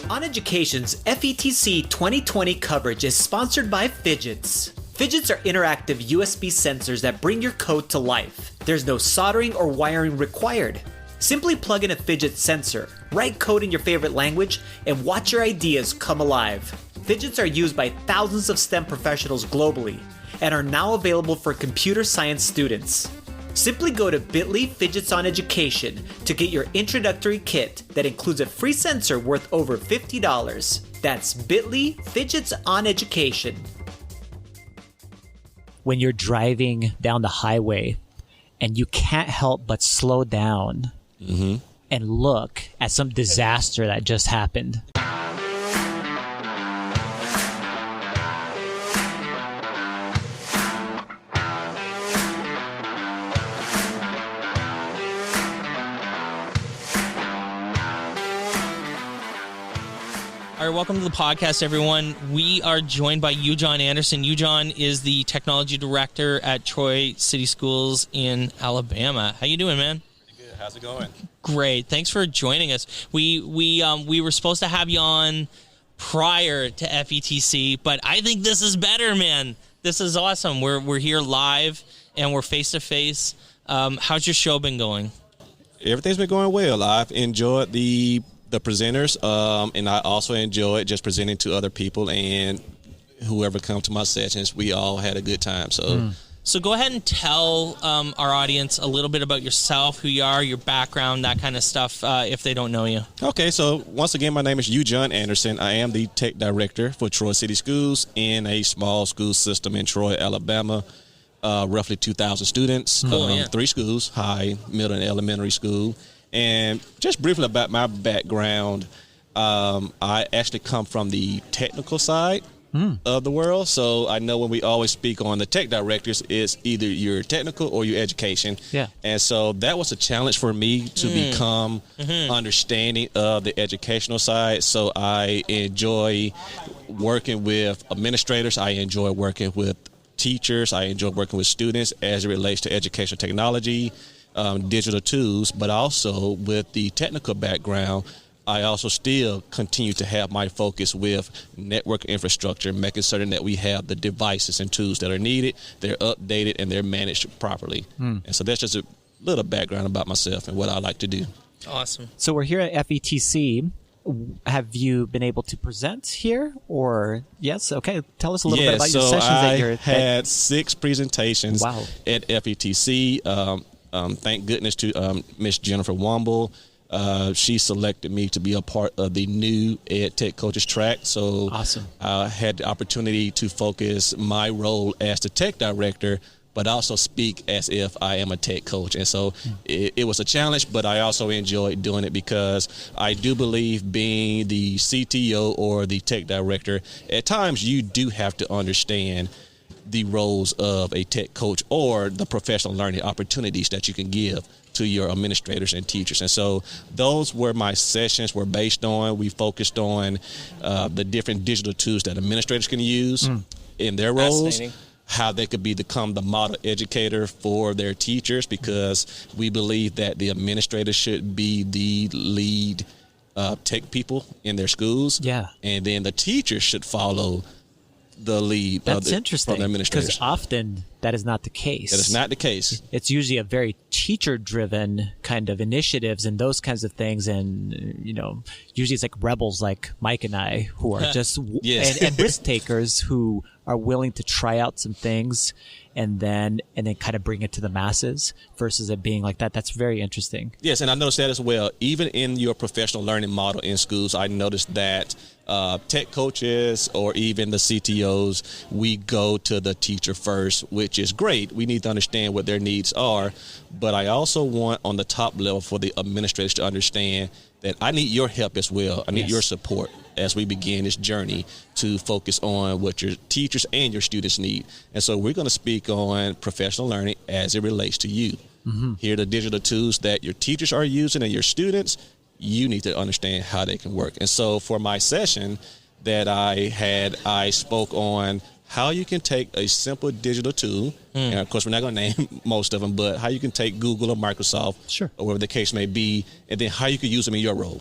OnEducation's FETC 2020 coverage is sponsored by Fidgets. Fidgets are interactive USB sensors that bring your code to life. There's no soldering or wiring required. Simply plug in a Fidget sensor, write code in your favorite language, and watch your ideas come alive. Fidgets are used by thousands of STEM professionals globally and are now available for computer science students. Simply go to bit.ly Fidgets on Education to get your introductory kit that includes a free sensor worth over $50. That's bit.ly Fidgets on Education. When you're driving down the highway and you can't help but slow down and look at some disaster that just happened. All right, welcome to the podcast, everyone. We are joined by Eujon Anderson. Eujon is the technology director at Troy City Schools in Alabama. How you doing, man? Good. How's it going? Great. Thanks for joining us. We were supposed to have you on prior to FETC, but I think this is better, man. This is awesome. We're here live and we're face to face. How's your show been going? Everything's been going well. I've enjoyed the presenters, and I also enjoyed just presenting to other people and whoever come to my sessions. We all had a good time. So go ahead and tell our audience a little bit about yourself, who you are, your background, that kind of stuff, if they don't know you. Okay, so once again, my name is Eujon Anderson. I am the tech director for Troy City Schools in a small school system in Troy, Alabama. Roughly 2,000 students, 3 schools, high, middle, and elementary school. And just briefly about my background, I actually come from the technical side of the world. So I know when we always speak on the tech directors, it's either you're technical or you're education. Yeah. And so that was a challenge for me to become understanding of the educational side. So I enjoy working with administrators. I enjoy working with teachers. I enjoy working with students as it relates to educational technology. Digital tools, but also with the technical background, I also still continue to have my focus with network infrastructure, making certain that we have the devices and tools that are needed, they're updated, and they're managed properly. And so that's just a little background about myself and what I like to do. Awesome. So we're here at FETC. Have you been able to present here, or yes? Okay, tell us a little bit about your sessions that you're. I had 6 presentations at FETC. Thank goodness to Miss Jennifer Womble. She selected me to be a part of the new Ed Tech Coaches track. So awesome. I had the opportunity to focus my role as the tech director, but also speak as if I am a tech coach. And so it was a challenge, but I also enjoyed doing it because I do believe being the CTO or the tech director, at times you do have to understand the roles of a tech coach or the professional learning opportunities that you can give to your administrators and teachers. And so those were my sessions were based on. We focused on the different digital tools that administrators can use in their roles, how they could become the model educator for their teachers, because we believe that the administrators should be the lead tech people in their schools. Yeah. And then the teachers should follow the lead. That's interesting, because often that is not the case. That is not the case. It's usually a very teacher-driven kind of initiatives and those kinds of things, and usually it's like rebels like Mike and I who are just and risk takers who are willing to try out some things and then kind of bring it to the masses versus it being like that. That's very interesting. Yes, and I noticed that as well. Even in your professional learning model in schools, I noticed that tech coaches or even the CTOs, we go to the teacher first, which is great. We need to understand what their needs are. But I also want on the top level for the administrators to understand that I need your help as well. I need your support as we begin this journey to focus on what your teachers and your students need. And so we're going to speak on professional learning as it relates to you. Here are the digital tools that your teachers are using and your students. You need to understand how they can work. And so for my session that I spoke on how you can take a simple digital tool, and of course we're not going to name most of them, but how you can take Google or Microsoft, or whatever the case may be, and then how you can use them in your role.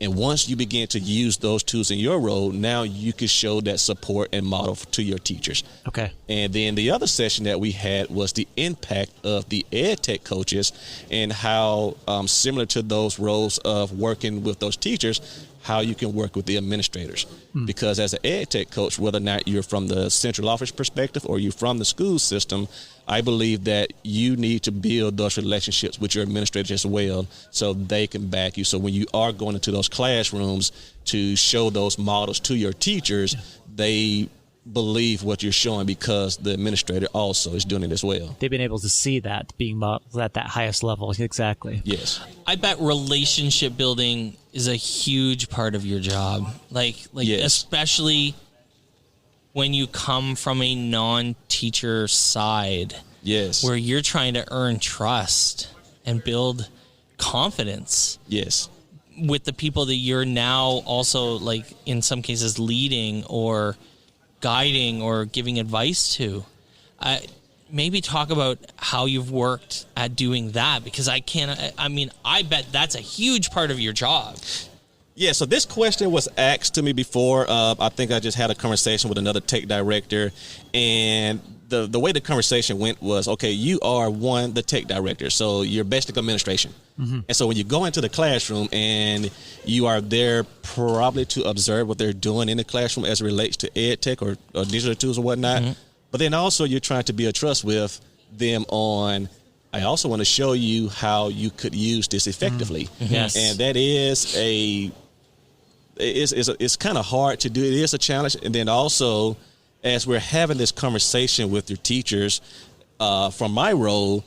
And once you begin to use those tools in your role, now you can show that support and model to your teachers. Okay. And then the other session that we had was the impact of the ed tech coaches and how similar to those roles of working with those teachers, how you can work with the administrators. Because as an ed tech coach, whether or not you're from the central office perspective or you're from the school system, I believe that you need to build those relationships with your administrators as well so they can back you. So when you are going into those classrooms to show those models to your teachers, they believe what you're showing because the administrator also is doing it as well. They've been able to see that being modeled at that highest level. Exactly. Yes. I bet relationship building is a huge part of your job. Like yes. Especially when you come from a non-teacher side, yes, where you're trying to earn trust and build confidence, yes, with the people that you're now also, like, in some cases leading or guiding or giving advice to. Maybe talk about how you've worked at doing that, because I bet that's a huge part of your job. Yeah, so this question was asked to me before. I think I just had a conversation with another tech director, and the way the conversation went was, okay, you are the tech director, so you're basic administration. Mm-hmm. And so when you go into the classroom and you are there probably to observe what they're doing in the classroom as it relates to ed tech or digital tools or whatnot, but then also you're trying to build trust with them on, I also want to show you how you could use this effectively. Yes. And that is it's kind of hard to do. It is a challenge. And then also, as we're having this conversation with your teachers, from my role,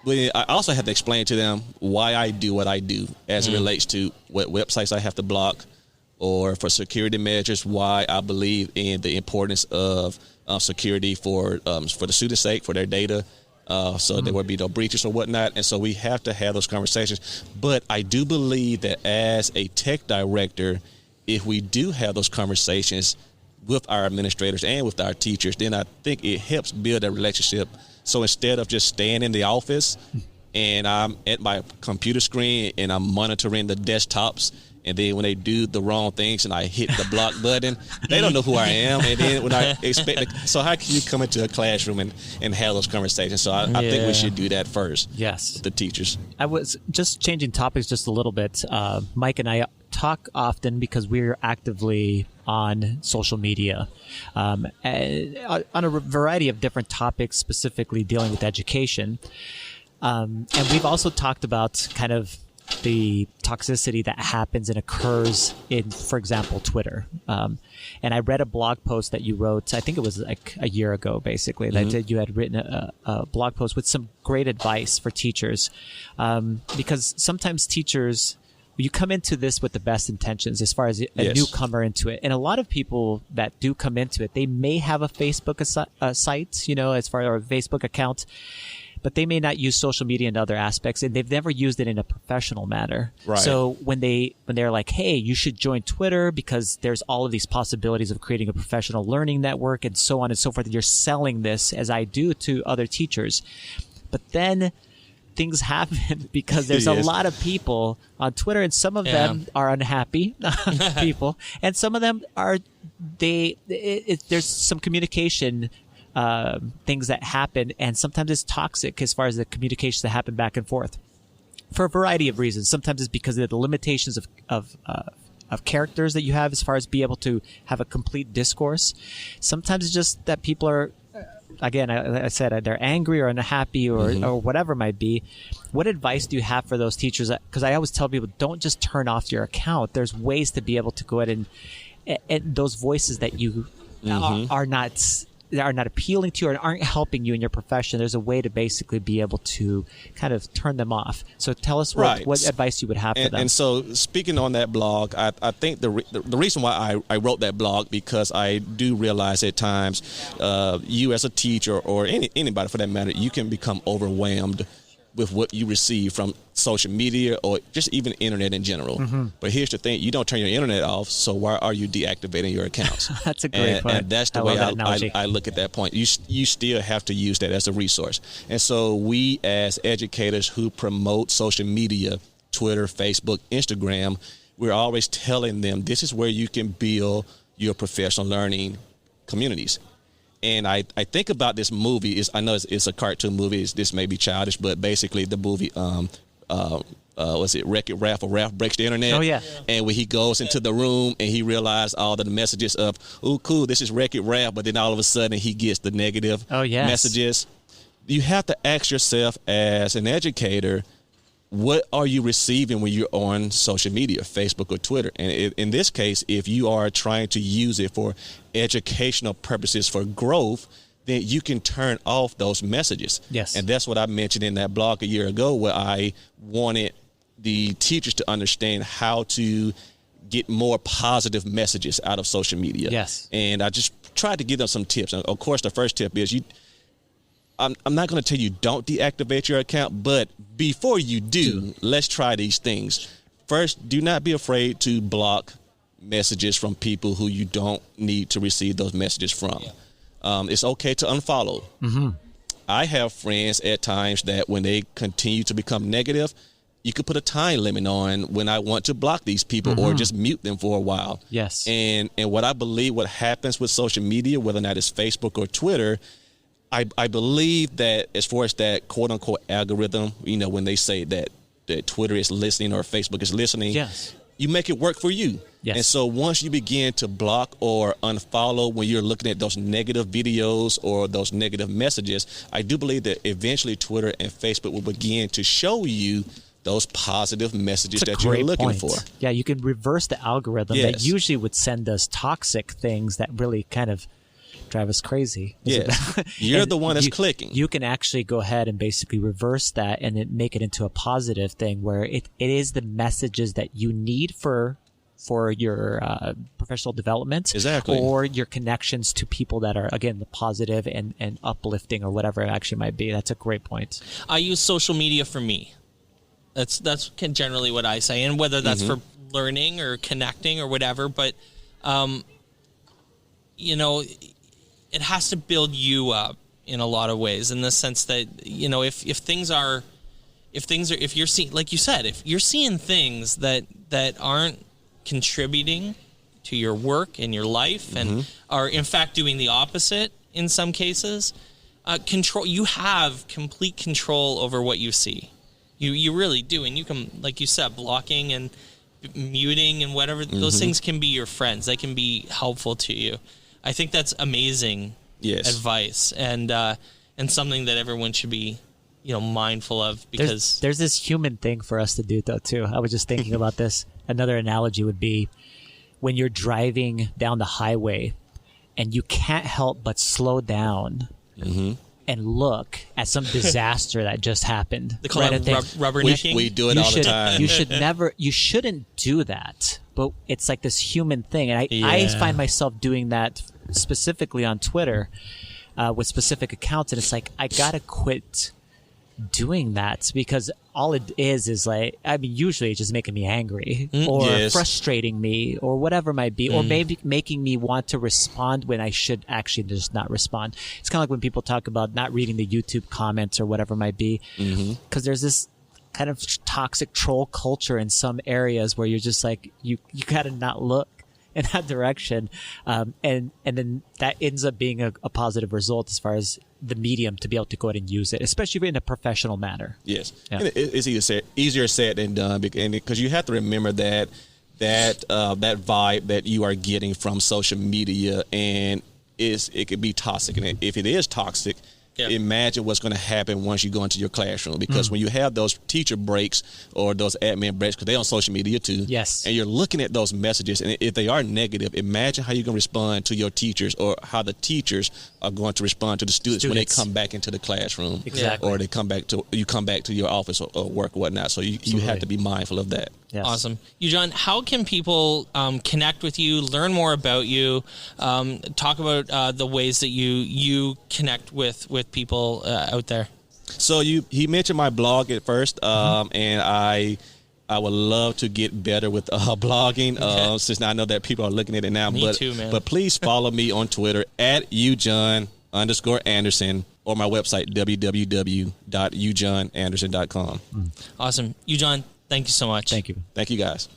I also have to explain to them why I do what I do as it relates to what websites I have to block, or for security measures, why I believe in the importance of security for the students' sake, for their data, so there would be no breaches or whatnot. And so we have to have those conversations. But I do believe that as a tech director, if we do have those conversations with our administrators and with our teachers, then I think it helps build a relationship. So instead of just staying in the office and I'm at my computer screen and I'm monitoring the desktops, and then when they do the wrong things and I hit the block button, they don't know who I am. And then when I so how can you come into a classroom and have those conversations? So I think we should do that first. Yes. With the teachers. I was just changing topics just a little bit. Mike and I talk often because we're actively on social media on a variety of different topics, specifically dealing with education. And we've also talked about kind of the toxicity that happens and occurs in, for example, Twitter. And I read a blog post that you wrote, I think it was like a year ago, basically, that you had written a blog post with some great advice for teachers. Because sometimes teachers, you come into this with the best intentions as far as a newcomer into it. And a lot of people that do come into it, they may have a Facebook site, as far as a Facebook account, but they may not use social media in other aspects, and they've never used it in a professional manner. Right. So when they're like, hey, you should join Twitter because there's all of these possibilities of creating a professional learning network and so on and so forth, you're selling this, as I do, to other teachers. But then things happen because there's a lot of people on Twitter, and some of them are unhappy people, and some of them are there's some communication things that happen, and sometimes it's toxic as far as the communications that happen back and forth for a variety of reasons. Sometimes it's because of the limitations of characters that you have as far as be able to have a complete discourse. Sometimes it's just that people are, again, I said, they're angry or unhappy or whatever it might be. What advice do you have for those teachers? Because I always tell people, don't just turn off your account. There's ways to be able to go ahead and those voices that you are not appealing to you or aren't helping you in your profession, there's a way to basically be able to kind of turn them off. So tell us what advice you would have for them. And so speaking on that blog, I think the reason why I wrote that blog, because I do realize at times you as a teacher or anybody for that matter, you can become overwhelmed with what you receive from social media or just even internet in general. But here's the thing, you don't turn your internet off, so why are you deactivating your accounts? That's a great point. And that's the way I look at that point. You still have to use that as a resource. And so we as educators who promote social media, Twitter, Facebook, Instagram, we're always telling them this is where you can build your professional learning communities. And I think about this movie. I know it's a cartoon movie. This may be childish, but basically the movie, was it Wreck-It Ralph, or Ralph Breaks the Internet? Oh, yeah. And when he goes into the room and he realizes all the messages of, oh, cool, this is Wreck-It Ralph, but then all of a sudden he gets the negative messages. You have to ask yourself as an educator, what are you receiving when you're on social media, Facebook or Twitter? And in this case, if you are trying to use it for educational purposes for growth, then you can turn off those messages. Yes. And that's what I mentioned in that blog a year ago, where I wanted the teachers to understand how to get more positive messages out of social media. Yes. And I just tried to give them some tips. And of course, the first tip is I'm not going to tell you don't deactivate your account, but before you do, let's try these things. First, do not be afraid to block messages from people who you don't need to receive those messages from. Yeah. It's okay to unfollow. Mm-hmm. I have friends at times that when they continue to become negative, you could put a time limit on when I want to block these people or just mute them for a while. Yes. And what I believe what happens with social media, whether or not it's Facebook or Twitter, I believe that as far as that quote unquote algorithm, when they say that Twitter is listening or Facebook is listening, yes, you make it work for you. Yes. And so once you begin to block or unfollow when you're looking at those negative videos or those negative messages, I do believe that eventually Twitter and Facebook will begin to show you those positive messages that you're looking for. Yeah, you can reverse the algorithm that usually would send us toxic things that really kind of drive us crazy. Yes. You're the one that's clicking. You can actually go ahead and basically reverse that and then make it into a positive thing where it is the messages that you need for your professional development. Exactly. Or your connections to people that are, again, the positive and uplifting or whatever it actually might be. That's a great point. I use social media for me. That's generally what I say. And whether that's for learning or connecting or whatever, but, it has to build you up in a lot of ways, in the sense that, if you're seeing, like you said, if you're seeing things that aren't contributing to your work and your life and are in fact doing the opposite in some cases, you have complete control over what you see. You really do. And you can, like you said, blocking and muting and whatever, those things can be your friends. They can be helpful to you. I think that's amazing advice and something that everyone should be, mindful of, because there's this human thing for us to do though too. I was just thinking about this. Another analogy would be when you're driving down the highway and you can't help but slow down and look at some disaster that just happened. They call it rubbernecking. We do it all the time. You shouldn't do that. But it's like this human thing. And I find myself doing that specifically on Twitter with specific accounts. And it's like, I got to quit doing that, because all it is like, usually it's just making me angry or frustrating me or whatever it might be, or maybe making me want to respond when I should actually just not respond. It's kind of like when people talk about not reading the YouTube comments or whatever it might be, because there's this kind of toxic troll culture in some areas where you're just like, you gotta not look in that direction, and then that ends up being a positive result as far as the medium to be able to go ahead and use it, especially in a professional manner. Yes, and it's easier said than done, because you have to remember that vibe that you are getting from social media, and it could be toxic, and if it is toxic, imagine what's going to happen once you go into your classroom, because when you have those teacher breaks or those admin breaks, because they're on social media too, and you're looking at those messages, and if they are negative, imagine how you're going to respond to your teachers, or how the teachers are going to respond to the students when they come back into the classroom, or they come back to your office or work or whatnot. So you have to be mindful of that. Yes. Awesome. Eujon, how can people connect with you, learn more about you, talk about the ways that you connect with people out there? So he mentioned my blog at first, and I would love to get better with blogging, since I know that people are looking at it now. Me too, man. But please follow me on Twitter at Eujon_Anderson, or my website, www.eujonanderson.com. Awesome. Eujon, thank you so much. Thank you. Thank you, guys.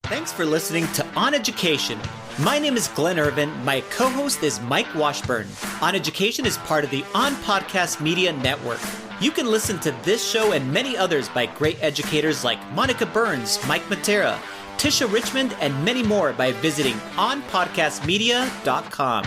Thanks for listening to OnEducation. My name is Glenn Irvin. My co-host is Mike Washburn. OnEducation is part of the On Podcast Media Network. You can listen to this show and many others by great educators like Monica Burns, Mike Matera, Tisha Richmond, and many more by visiting onpodcastmedia.com.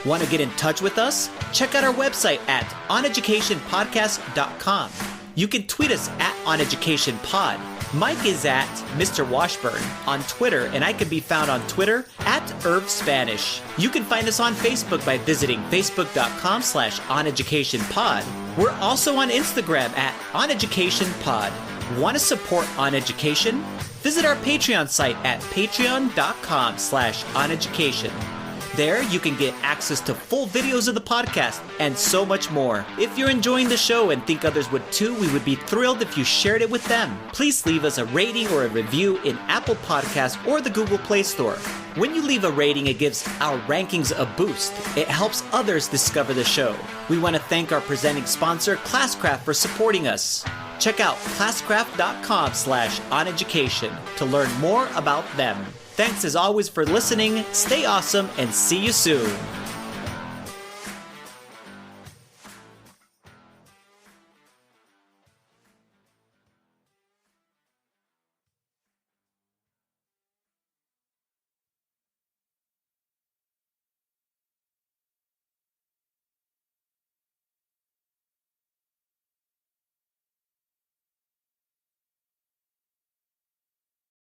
Want to get in touch with us? Check out our website at oneducationpodcast.com. You can tweet us at OnEducationPod. Mike is at Mr. Washburn on Twitter, and I can be found on Twitter at IrvSpanish. You can find us on Facebook by visiting facebook.com/OnEducationPod. We're also on Instagram at OnEducationPod. Want to support OnEducation? Visit our Patreon site at patreon.com/OnEducation. There, you can get access to full videos of the podcast and so much more. If you're enjoying the show and think others would too, we would be thrilled if you shared it with them. Please leave us a rating or a review in Apple Podcasts or the Google Play Store. When you leave a rating, it gives our rankings a boost. It helps others discover the show. We want to thank our presenting sponsor, Classcraft, for supporting us. Check out classcraft.com/OnEducation to learn more about them. Thanks as always for listening, stay awesome, and see you soon.